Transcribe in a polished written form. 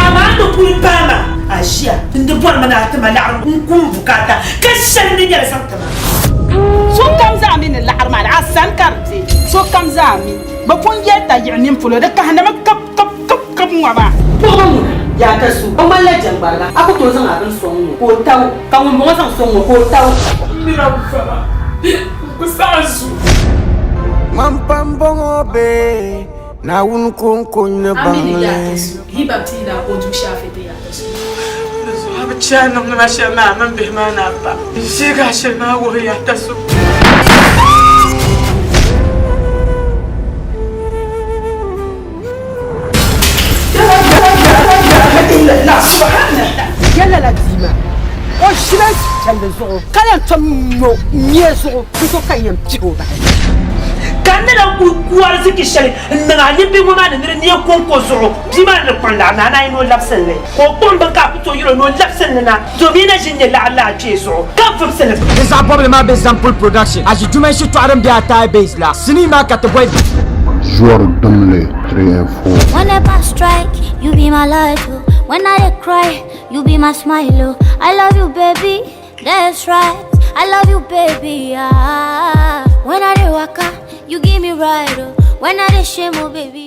amano kulpama ashia ndibon manata malar kun bukata kashan ni yara santama so kam zamin al arman asan karti so kam zamin ba pun yeta yani mfulo da kahana kap ngaba ko ya ta su amma la jambala aku to zan abin son ko taw kan mo san son ko taw mira fama ku sansu mampambongo be na un kun bangle hiba tida ko tu shafete ya tasu abchana ngasha mama mbihmana pa shiga shema wo ya tasu la subhanallah yalla la dima o shira chande zo kala tommo nyezo ko kayem tigo ba kanela kuwar ziki shali nga yimbe mo man ne ne konko zo bima ne konda na na ino lapselle ko bomba ka to yiro no lapselle na to bina jinne la Allah ce so ka fufsele this a problem ma be sample production as you do shi to aram dia ta base la cinema ka to boy joueur d'Amley 3 and 4 whenever I strike you be my light oh. When I cry you be my smile oh. I love you baby that's right I love you baby ah. When I waka you give me right oh. When I shame oh baby